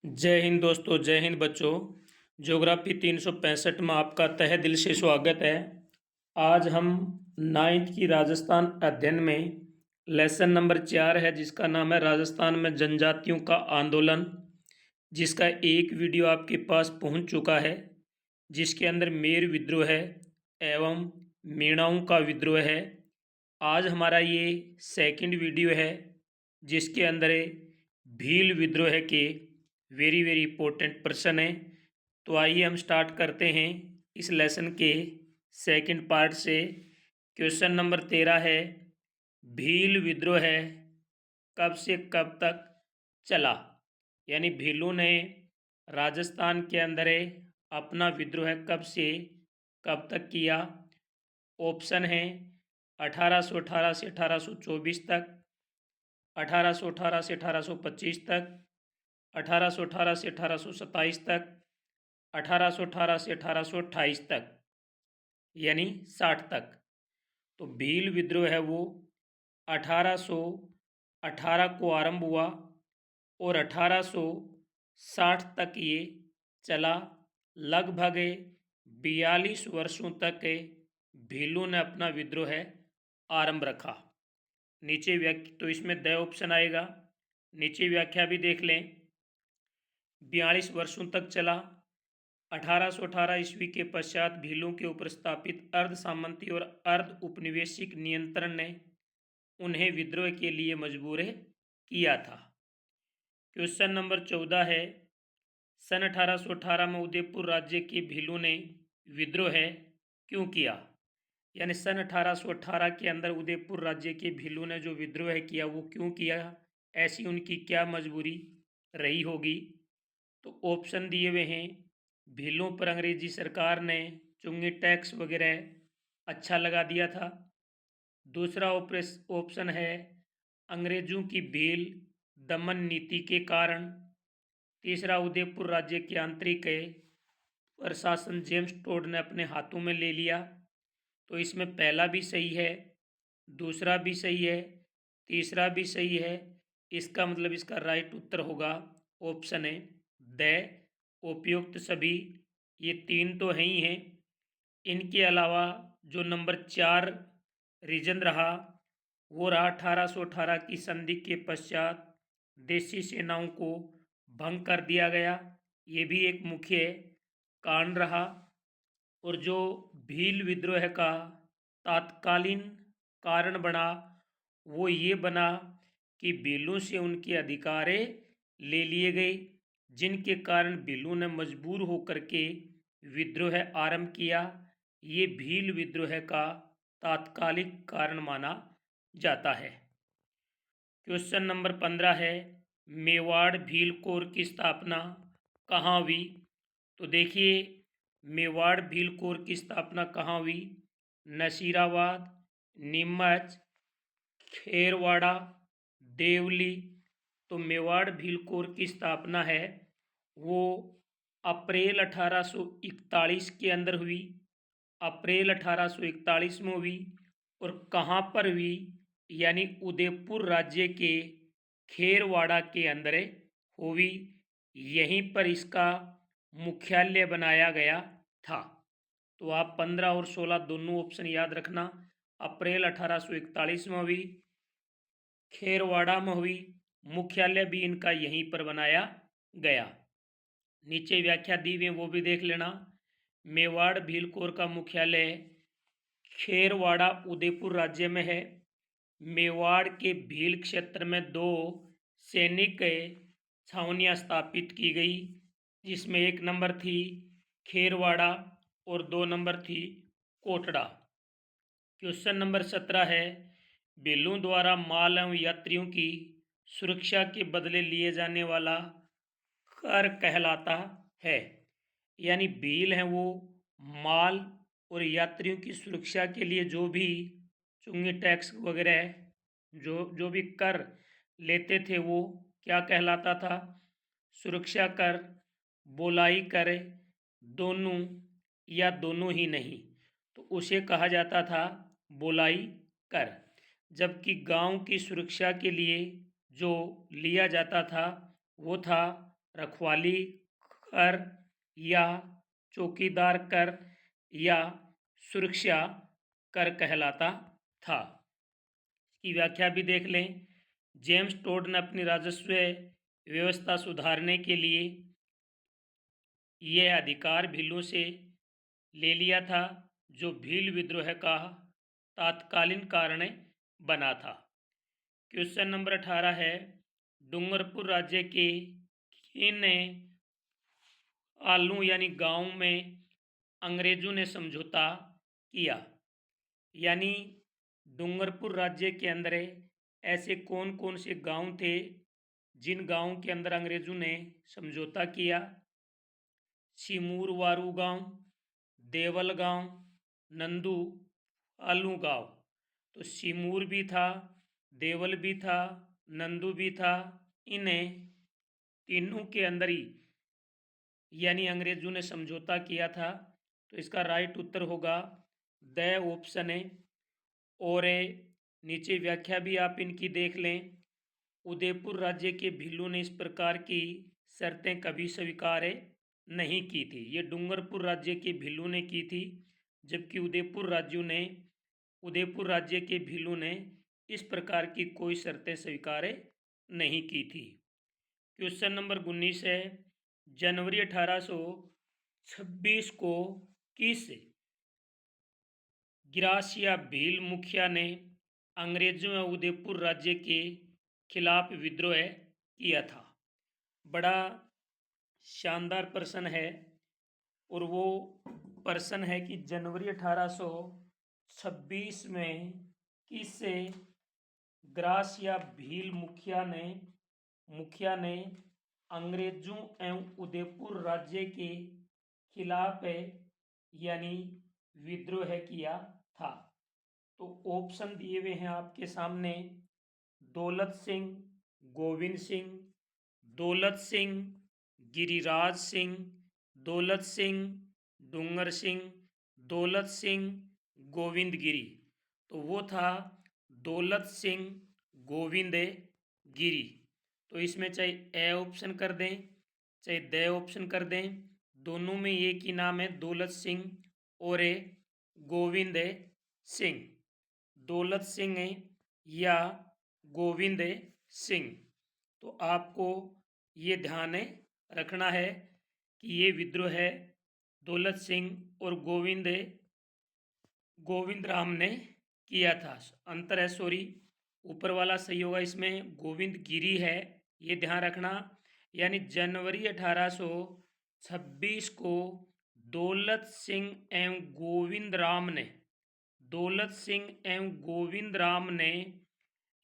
जय हिंद दोस्तों, जय हिंद बच्चों। ज्योग्राफी 365 में आपका तहे दिल से स्वागत है। आज हम नाइन्थ की राजस्थान अध्ययन में लेसन नंबर 4 है, जिसका नाम है राजस्थान में जनजातियों का आंदोलन, जिसका एक वीडियो आपके पास पहुंच चुका है, जिसके अंदर मेर विद्रोह है एवं मीणाओं का विद्रोह है। आज हमारा ये सेकंड वीडियो है, जिसके अंदर भील विद्रोह के वेरी वेरी इंपॉर्टेंट प्रश्न है। तो आइए हम स्टार्ट करते हैं इस लेसन के सेकंड पार्ट से। क्वेश्चन नंबर 13 है, भील विद्रोह है कब से कब तक चला। यानी भीलों ने राजस्थान के अंदर अपना विद्रोह कब से कब तक किया। ऑप्शन है 1818 से 1824 तक, 1818 से 1825 तक, 1818 से 1827 तक, 1818 से 1828 तक, यानी 60 तक। तो भील विद्रोह है वो 1818 को आरंभ हुआ और 1860 तक ये चला। लगभग 42 वर्षों तक भीलों ने अपना विद्रोह आरंभ रखा। नीचे व्याख्या, तो इसमें द ऑप्शन आएगा। नीचे व्याख्या भी देख लें। 42 वर्षों तक चला। 1818 ईस्वी के पश्चात भीलों के ऊपर स्थापित अर्ध सामंती और अर्ध उपनिवेशिक नियंत्रण ने उन्हें विद्रोह के लिए मजबूर किया था। क्वेश्चन नंबर 14 है, सन 1818 में उदयपुर राज्य के भीलों ने विद्रोह क्यों किया। यानी सन 1818 के अंदर उदयपुर राज्य के भीलों ने जो विद्रोह किया वो क्यों किया, ऐसी उनकी क्या मजबूरी रही होगी। तो ऑप्शन दिए हुए हैं। भीलों पर अंग्रेजी सरकार ने चुंगी टैक्स वगैरह अच्छा लगा दिया था। दूसरा ऑप्शन है अंग्रेजों की भील दमन नीति के कारण। तीसरा, उदयपुर राज्य के आंतरिक प्रशासन जेम्स टोड ने अपने हाथों में ले लिया। तो इसमें पहला भी सही है, दूसरा भी सही है, तीसरा भी सही है। इसका मतलब इसका राइट उत्तर होगा ऑप्शन है द उपयुक्त सभी। ये तीन तो है ही हैं। इनके अलावा जो नंबर 4 रीजन रहा वो रहा 1818 की संधि के पश्चात देशी सेनाओं को भंग कर दिया गया। ये भी एक मुख्य कारण रहा। और जो भील विद्रोह का तात्कालीन कारण बना वो ये बना कि भीलों से उनके अधिकार ले लिए गए, जिनके कारण भीलों ने मजबूर होकर के विद्रोह आरंभ किया। ये भील विद्रोह का तात्कालिक कारण माना जाता है। क्वेश्चन नंबर 15 है, मेवाड़ भील कोर की स्थापना कहाँ हुई। तो देखिए, मेवाड़ भील कोर की स्थापना कहाँ हुई। नसीराबाद, नीमच, खेरवाड़ा, देवली। तो मेवाड़ भील कोर की स्थापना है वो अप्रैल 1841 के अंदर हुई। अप्रैल 1841 में हुई। और कहाँ पर हुई, यानी उदयपुर राज्य के खेरवाड़ा के अंदर हुई। यहीं पर इसका मुख्यालय बनाया गया था। तो आप 15 और 16 दोनों ऑप्शन याद रखना। अप्रैल 1841 में हुई, खेरवाड़ा में हुई, मुख्यालय भी इनका यहीं पर बनाया गया। नीचे व्याख्या दी हुई वो भी देख लेना। मेवाड़ भील कोर का मुख्यालय खेरवाड़ा उदयपुर राज्य में है। मेवाड़ के भील क्षेत्र में 2 सैनिक छावनियाँ स्थापित की गई, जिसमें 1 नंबर थी खेरवाड़ा और 2 नंबर थी कोटड़ा। क्वेश्चन नंबर 17 है, भीलों द्वारा माल एवं यात्रियों की सुरक्षा के बदले लिए जाने वाला कर कहलाता है। यानी भील हैं वो माल और यात्रियों की सुरक्षा के लिए जो भी चुंगी टैक्स वगैरह जो भी कर लेते थे वो क्या कहलाता था। सुरक्षा कर, बोलाई कर, दोनों या दोनों ही नहीं, तो उसे कहा जाता था बोलाई कर। जबकि गांव की सुरक्षा के लिए जो लिया जाता था वो था रखवाली कर या चौकीदार कर या सुरक्षा कर कहलाता था। इसकी व्याख्या भी देख लें। जेम्स टोड ने अपनी राजस्व व्यवस्था सुधारने के लिए यह अधिकार भीलों से ले लिया था, जो भील विद्रोह का तात्कालीन कारण बना था। क्वेश्चन नंबर 18 है, डूंगरपुर राज्य के किन आलू यानी गांव में अंग्रेजों ने समझौता किया? यानी डूंगरपुर राज्य के अंदर ऐसे कौन कौन से गांव थे जिन गांवों के अंदर अंग्रेजों ने समझौता किया? सिमूर वारू गांव, देवल गांव, नंदू आलू गांव। तो सिमूर भी था, देवल भी था, नंदू भी था। इन्हें तीनों के अंदर ही यानी अंग्रेजों ने समझौता किया था। तो इसका राइट उत्तर होगा द ऑप्शन है। और नीचे व्याख्या भी आप इनकी देख लें। उदयपुर राज्य के भीलों ने इस प्रकार की शर्तें कभी स्वीकार नहीं की थी। ये डूंगरपुर राज्य के भीलों ने की थी, जबकि उदयपुर राज्य के भीलों ने इस प्रकार की कोई शर्तें स्वीकार नहीं की थी। क्वेश्चन नंबर 19 है, जनवरी 1826 को किस गिरास या भील मुखिया ने अंग्रेजों व उदयपुर राज्य के खिलाफ विद्रोह किया था? बड़ा शानदार प्रश्न है, और वो प्रश्न है कि जनवरी 1826 में किस ग्रास या भील मुखिया ने अंग्रेजों एवं उदयपुर राज्य के खिलाफ यानी विद्रोह किया था? तो ऑप्शन दिए हुए हैं आपके सामने। दौलत सिंह, गोविंद सिंह, दौलत सिंह, गिरिराज सिंह, दौलत सिंह, डूंगर सिंह, दौलत सिंह, गोविंद गिरी। तो वो था दौलत सिंह गोविंद गिरी। तो इसमें चाहे ए ऑप्शन कर दें चाहे द ऑप्शन कर दें, दोनों में एक ही नाम है, दौलत सिंह और गोविंद सिंह। दौलत सिंह या गोविंद सिंह। तो आपको ये ध्यान रखना है कि ये विद्रोह दौलत सिंह और गोविंद राम ने किया था। अंतर है, सॉरी, ऊपर वाला सही होगा, इसमें गोविंद गिरी है, ये ध्यान रखना। यानी जनवरी 1826 को दौलत सिंह एवं गोविंद राम ने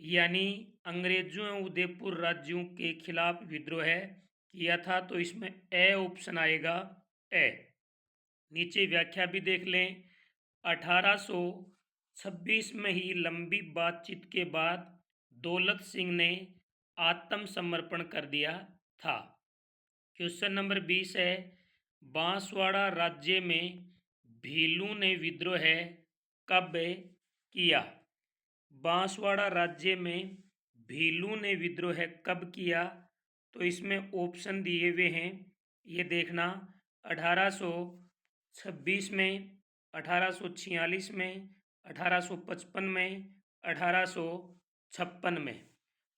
यानी अंग्रेजों एवं उदयपुर राज्यों के खिलाफ विद्रोह किया था। तो इसमें ए ऑप्शन आएगा, ए। नीचे व्याख्या भी देख लें। 1826 में ही लंबी बातचीत के बाद दौलत सिंह ने आत्मसमर्पण कर दिया था। क्वेश्चन नंबर 20 है, बांसवाड़ा राज्य में भीलू ने विद्रोह कब किया? बांसवाड़ा राज्य में भीलू ने विद्रोह कब किया? तो इसमें ऑप्शन दिए हुए हैं, ये देखना। 1826 में, 1846 में, 1855 में, 1856 में।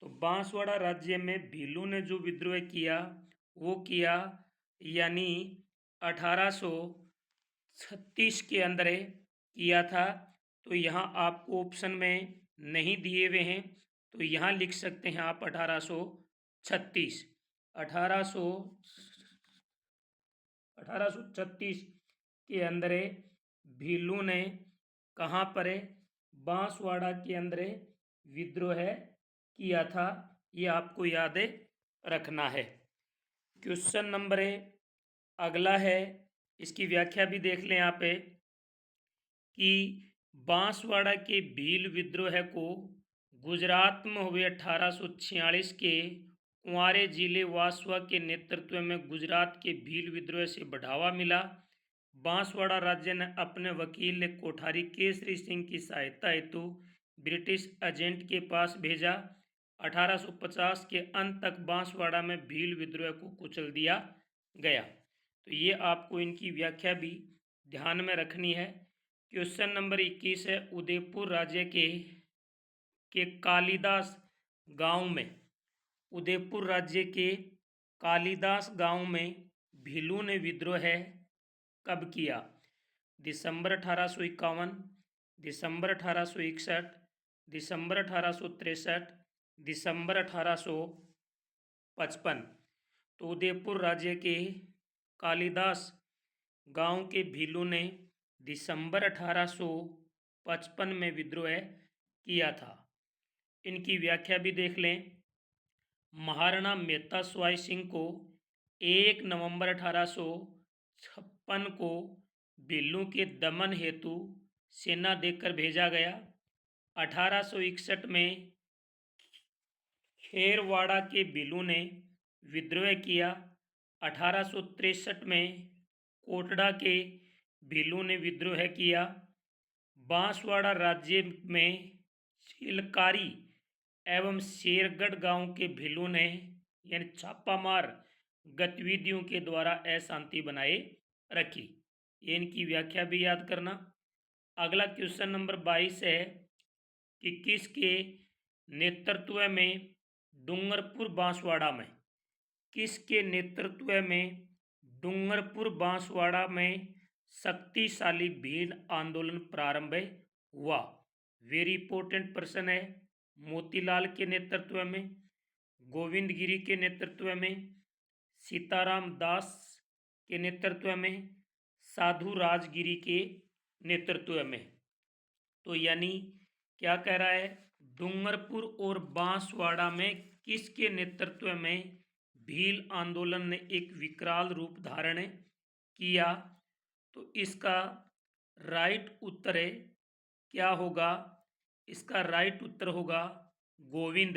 तो बांसवाड़ा राज्य में भीलू ने जो विद्रोह किया वो किया यानी 1836 के अंदर किया था। तो यहाँ आपको ऑप्शन में नहीं दिए हुए हैं, तो यहाँ लिख सकते हैं आप 1836। 1836 के अंदर भीलू ने कहाँ पर बांसवाड़ा के अंदर विद्रोह किया था, ये आपको याद रखना है। क्वेश्चन नंबर अगला है, इसकी व्याख्या भी देख लें यहाँ पे कि बांसवाड़ा के भील विद्रोह को गुजरात में हुए 1846 के कुंवारे जिले वासवा के नेतृत्व में गुजरात के भील विद्रोह से बढ़ावा मिला। बांसवाड़ा राज्य ने अपने वकील कोठारी केसरी सिंह की सहायता हेतु ब्रिटिश एजेंट के पास भेजा। 1850 के अंत तक बांसवाड़ा में भील विद्रोह को कुचल दिया गया। तो ये आपको इनकी व्याख्या भी ध्यान में रखनी है। क्वेश्चन नंबर 21 है, उदयपुर राज्य के कालिदास गांव में, उदयपुर राज्य के कालिदास गांव में भीलू ने विद्रोह कब किया? दिसंबर 1851, दिसंबर 1861, दिसंबर 1863, दिसंबर 1855। तो उदयपुर राज्य के कालिदास गांव के भीलू ने दिसंबर 1855 में विद्रोह किया था। इनकी व्याख्या भी देख लें। महाराणा मेहता स्वाई सिंह को 1 नवंबर 1856 को भीलू के दमन हेतु सेना देकर भेजा गया। 1861 में खेरवाड़ा के भीलू ने विद्रोह किया। 1863 में कोटड़ा के भीलू ने विद्रोह किया। बांसवाड़ा राज्य में चिलकारी एवं शेरगढ़ गांव के भीलू ने यानी छापामार गतिविधियों के द्वारा अशांति बनाए रखी। ये इनकी व्याख्या भी याद करना। अगला क्वेश्चन नंबर 22 है कि किसके नेतृत्व में डूंगरपुर बांसवाड़ा में, किसके नेतृत्व में डूंगरपुर बांसवाड़ा में शक्तिशाली भील आंदोलन प्रारंभ हुआ? वेरी इंपॉर्टेंट प्रश्न है। मोतीलाल के नेतृत्व में, गोविंद गिरी के नेतृत्व में, सीताराम दास के नेतृत्व में, साधु राजगिरी के नेतृत्व में। तो यानी क्या कह रहा है, डूंगरपुर और बांसवाड़ा में किसके नेतृत्व में भील आंदोलन ने एक विकराल रूप धारण किया? तो इसका राइट उत्तर है क्या होगा? इसका राइट उत्तर होगा गोविंद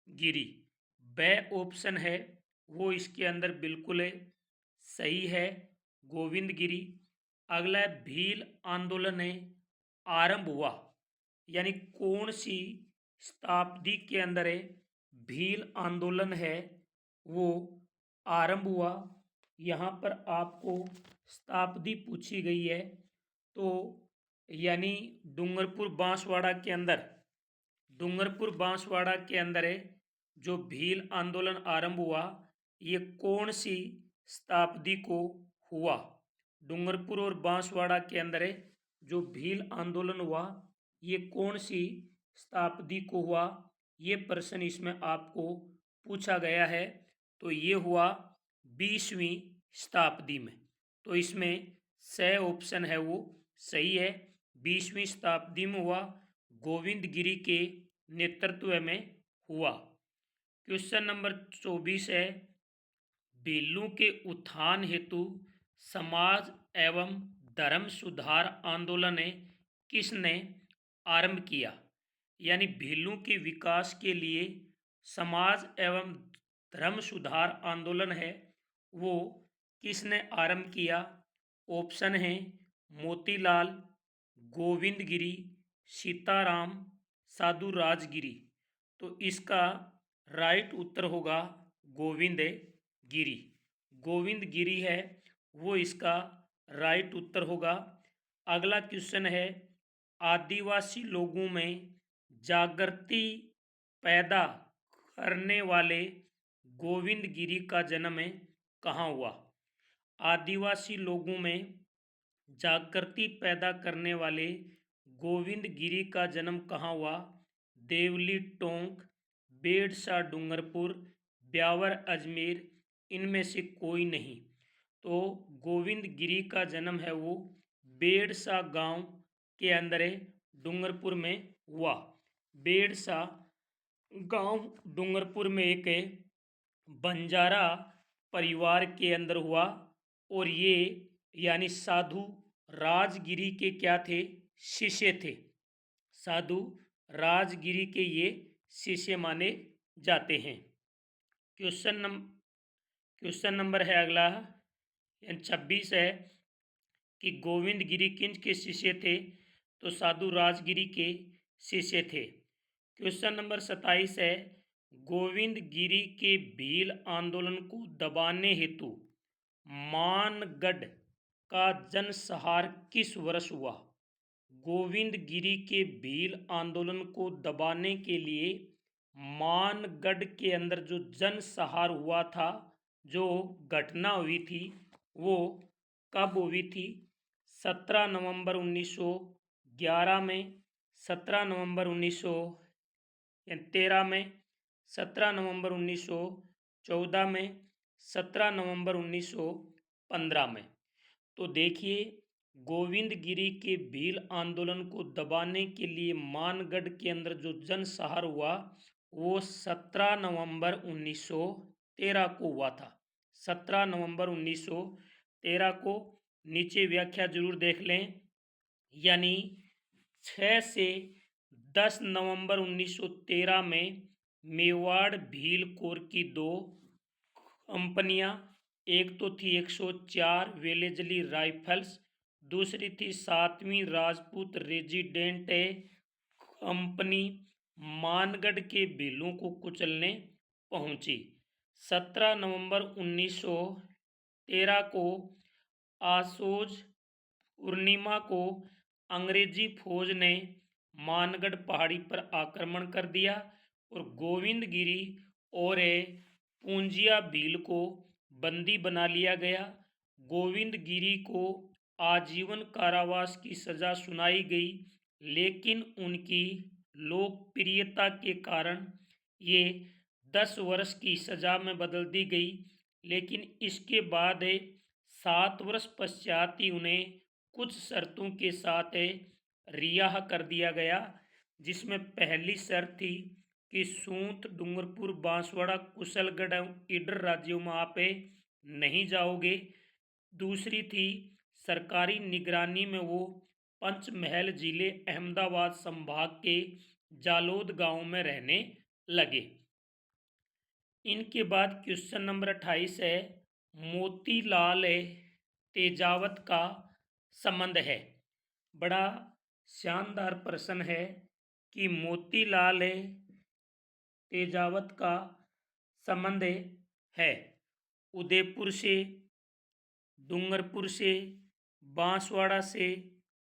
गिरी। वह ऑप्शन है वो इसके अंदर बिल्कुल सही है, गोविंद गिरी। अगला है भील आंदोलन आरंभ हुआ, यानी कौन सी शताब्दी के अंदर भील आंदोलन है वो आरंभ हुआ? यहाँ पर आपको शताब्दी पूछी गई है। तो यानी डूंगरपुर बांसवाड़ा के अंदर, डूंगरपुर बांसवाड़ा के अंदर जो भील आंदोलन आरंभ हुआ ये कौन सी शताब्दी को हुआ? डूंगरपुर और बांसवाड़ा के अंदर जो भील आंदोलन हुआ ये कौन सी शताब्दी को हुआ? ये प्रश्न इसमें आपको पूछा गया है। तो ये हुआ 20वीं शताब्दी में। तो इसमें सही ऑप्शन है वो सही है, 20वीं शताब्दी में हुआ, गोविंद गिरी के नेतृत्व में हुआ। क्वेश्चन नंबर 24 है, भीलू के उत्थान हेतु समाज एवं धर्म सुधार आंदोलन किसने आरंभ किया? यानी भीलू के विकास के लिए समाज एवं धर्म सुधार आंदोलन है वो किसने आरंभ किया? ऑप्शन है मोतीलाल, गोविंद गिरी, सीताराम, साधु राजगिरी। तो इसका राइट उत्तर होगा गोविंद गिरी। गोविंद गिरी है वो इसका राइट उत्तर होगा। अगला क्वेश्चन है, आदिवासी लोगों में जागृति पैदा करने वाले गोविंद गिरी का जन्म कहाँ हुआ? आदिवासी लोगों में जागृति पैदा करने वाले गोविंद गिरी का जन्म कहाँ हुआ? देवली टोंक, बेड़सा डूंगरपुर, ब्यावर अजमेर, इनमें से कोई नहीं। तो गोविंद गिरी का जन्म है वो बेड़सा गांव के अंदर डूंगरपुर में हुआ। बेड़सा गांव डूंगरपुर में एक बंजारा परिवार के अंदर हुआ और ये यानी साधु राजगिरी के क्या थे? शिष्य थे। साधु राजगिरी के ये शिष्य माने जाते हैं। क्वेश्चन नंबर है अगला 26 है कि गोविंद गिरी किन के शिष्य थे? तो साधु राजगिरी के शिष्य थे। क्वेश्चन नंबर 27 है, गोविंद गिरी के भील आंदोलन को दबाने हेतु मानगढ़ का जनसंहार किस वर्ष हुआ? गोविंद गिरी के भील आंदोलन को दबाने के लिए मानगढ़ के अंदर जो जनसंहार हुआ था, जो घटना हुई थी, वो कब हुई थी? 17 नवंबर 1911 में, 17 नवंबर 1913 में, 17 नवंबर 1914 में, 17 नवंबर 1915 में। तो देखिए, गोविंद गिरी के भील आंदोलन को दबाने के लिए मानगढ़ के अंदर जो जनसंहार हुआ, वो 17 नवंबर 1913 को हुआ था। 17 नवंबर 1913 को। नीचे व्याख्या जरूर देख लें। यानी 6 से 10 नवंबर 1913 में मेवाड़ भील कोर की दो कंपनियां, एक तो थी 104 वेलेजली राइफल्स, दूसरी थी 7वीं राजपूत रेजिडेंट कंपनी, मानगढ़ के भीलों को कुचलने पहुंची। 17 नवंबर 1913 को आसोज पूर्णिमा को अंग्रेजी फौज ने मानगढ़ पहाड़ी पर आक्रमण कर दिया और गोविंद गिरी और पूंजिया भील को बंदी बना लिया गया। गोविंद गिरी को आजीवन कारावास की सजा सुनाई गई, लेकिन उनकी लोकप्रियता के कारण ये 10 वर्ष की सजा में बदल दी गई। लेकिन इसके बाद 7 वर्ष पश्चात ही उन्हें कुछ शर्तों के साथ रिहा कर दिया गया, जिसमें पहली शर्त थी कि सूंत, डूंगरपुर, बांसवाड़ा, कुशलगढ़ एवं ईडर राज्यों में आप नहीं जाओगे। दूसरी थी सरकारी निगरानी में वो पंचमहल जिले अहमदाबाद संभाग के जालोद गांव में रहने लगे। इनके बाद क्वेश्चन नंबर 28 है, मोतीलाल तेजावत का संबंध है। बड़ा शानदार प्रश्न है कि मोतीलाल तेजावत का संबंध है उदयपुर से, डूंगरपुर से, बांसवाड़ा से,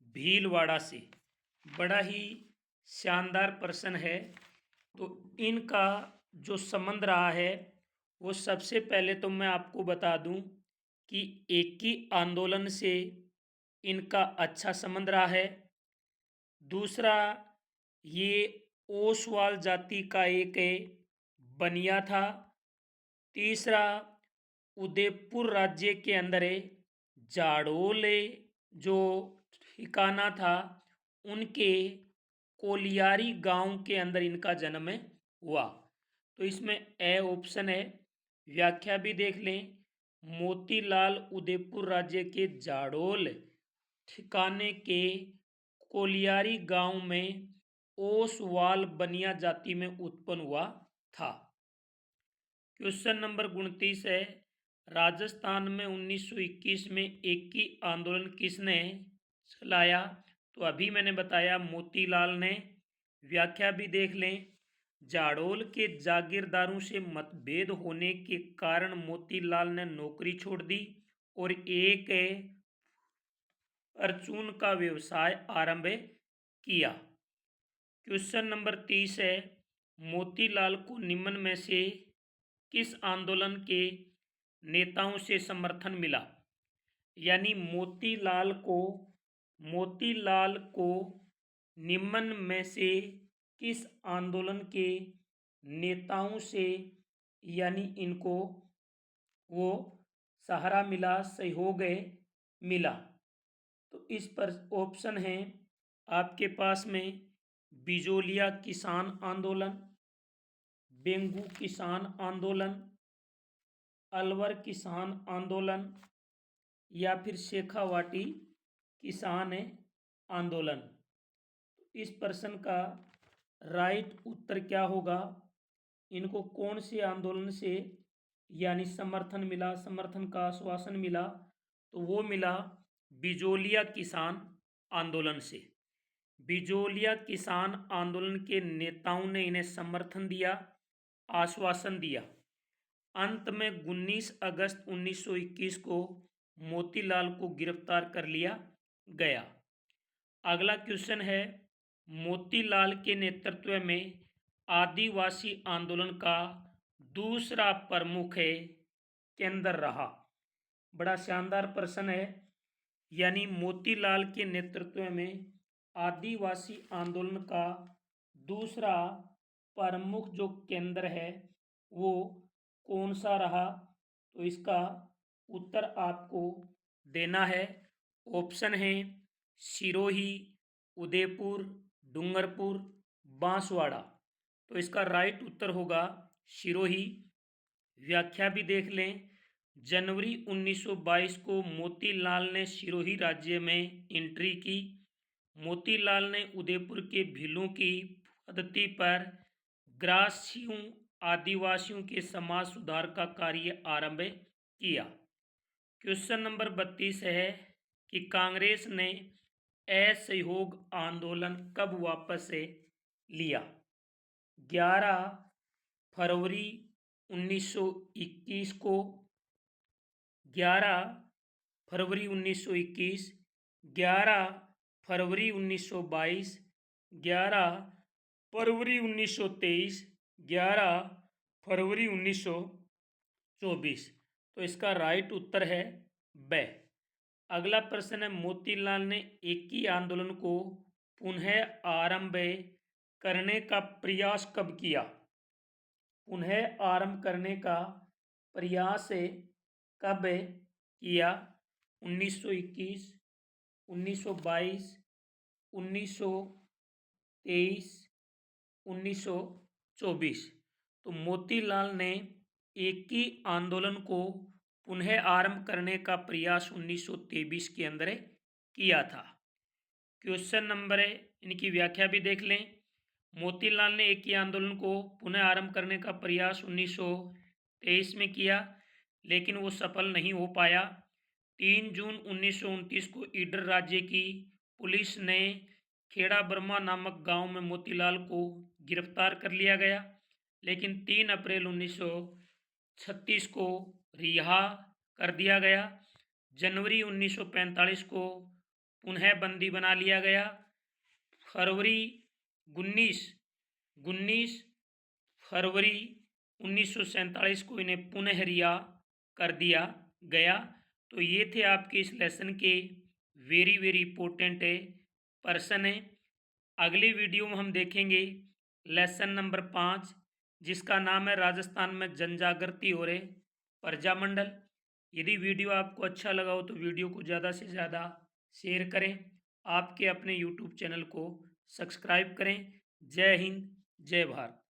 भीलवाड़ा से। बड़ा ही शानदार प्रश्न है। तो इनका जो संबंध रहा है, वो सबसे पहले तो मैं आपको बता दूं कि एक ही आंदोलन से इनका अच्छा संबंध रहा है। दूसरा, ये ओसवाल जाति का एक बनिया था। तीसरा, उदयपुर राज्य के अंदर जाड़ोल जो ठिकाना था, उनके कोलियारी गांव के अंदर इनका जन्म हुआ। तो इसमें ए ऑप्शन है। व्याख्या भी देख लें। मोतीलाल उदयपुर राज्य के जाड़ोल ठिकाने के कोलियारी गांव में ओसवाल बनिया जाति में उत्पन्न हुआ था। क्वेश्चन नंबर 29 है, राजस्थान में 1921 में एक ही आंदोलन किसने चलाया? तो अभी मैंने बताया मोतीलाल ने। व्याख्या भी देख लें। जाड़ोल के जागीरदारों से मतभेद होने के कारण मोतीलाल ने नौकरी छोड़ दी और एक परचून का व्यवसाय आरंभ किया। क्वेश्चन नंबर 30 है, मोतीलाल को निम्न में से किस आंदोलन के नेताओं से समर्थन मिला? यानी मोतीलाल को निम्न में से किस आंदोलन के नेताओं से यानी इनको वो सहारा मिला, सहयोग मिला? तो इस पर ऑप्शन है आपके पास में बिजोलिया किसान आंदोलन, बेंगू किसान आंदोलन, अलवर किसान आंदोलन या फिर शेखावाटी किसान आंदोलन। इस प्रश्न का राइट उत्तर क्या होगा? इनको कौन से आंदोलन से यानी समर्थन मिला, समर्थन का आश्वासन मिला? तो वो मिला बिजोलिया किसान आंदोलन से। बिजोलिया किसान आंदोलन के नेताओं ने इन्हें समर्थन दिया। आश्वासन दिया। अंत में 19 अगस्त 1921 को मोतीलाल को गिरफ्तार कर लिया गया। अगला क्वेश्चन है, मोतीलाल के नेतृत्व में आदिवासी आंदोलन का दूसरा प्रमुख केंद्र रहा। बड़ा शानदार प्रश्न है। यानी मोतीलाल के नेतृत्व में आदिवासी आंदोलन का दूसरा प्रमुख जो केंद्र है वो कौन सा रहा? तो इसका उत्तर आपको देना है। ऑप्शन है सिरोही, उदयपुर, डूंगरपुर, बांसवाड़ा। तो इसका राइट उत्तर होगा सिरोही। व्याख्या भी देख लें। जनवरी 1922 को मोतीलाल ने सिरोही राज्य में एंट्री की। मोतीलाल ने उदयपुर के भीलों की पद्धति पर ग्रासीय आदिवासियों के समाज सुधार का कार्य आरंभ किया। क्वेश्चन नंबर 32 है कि कांग्रेस ने असहयोग आंदोलन कब वापस लिया? 11 फरवरी 1921 को, 11 फरवरी 1921, 11 फरवरी 1922, 11 फरवरी 1923, 11 फरवरी 1924। तो इसका राइट उत्तर है ब। अगला प्रश्न है, मोतीलाल ने एकी आंदोलन को पुनः आरंभ करने का प्रयास कब किया? पुनः आरंभ करने का प्रयास कब किया? 1921, 1922, 1923, 1924। तो मोतीलाल ने एकी आंदोलन को पुनः आरंभ करने का प्रयास 1923 के अंदर किया था। क्वेश्चन नंबर इनकी व्याख्या भी देख लें। मोतीलाल ने एकी आंदोलन को पुनः आरंभ करने का प्रयास 1923 में किया, लेकिन वो सफल नहीं हो पाया। 3 जून 1929 को ईडर राज्य की पुलिस ने खेड़ा बर्मा नामक गांव में मोतीलाल को गिरफ्तार कर लिया गया, लेकिन 3 अप्रैल 1936 को रिहा कर दिया गया। जनवरी 1945 को पुनः बंदी बना लिया गया। फरवरी 19 फरवरी 1947 को इन्हें पुनः रिहा कर दिया गया। तो ये थे आपके इस लेसन के वेरी वेरी इंपॉर्टेंट पर्सन है। अगली वीडियो में हम देखेंगे लेसन नंबर 5, जिसका नाम है राजस्थान में जनजागृति और प्रजामंडल। यदि वीडियो आपको अच्छा लगा हो तो वीडियो को ज़्यादा से ज़्यादा शेयर करें। आपके अपने यूट्यूब चैनल को सब्सक्राइब करें। जय हिंद, जय भारत।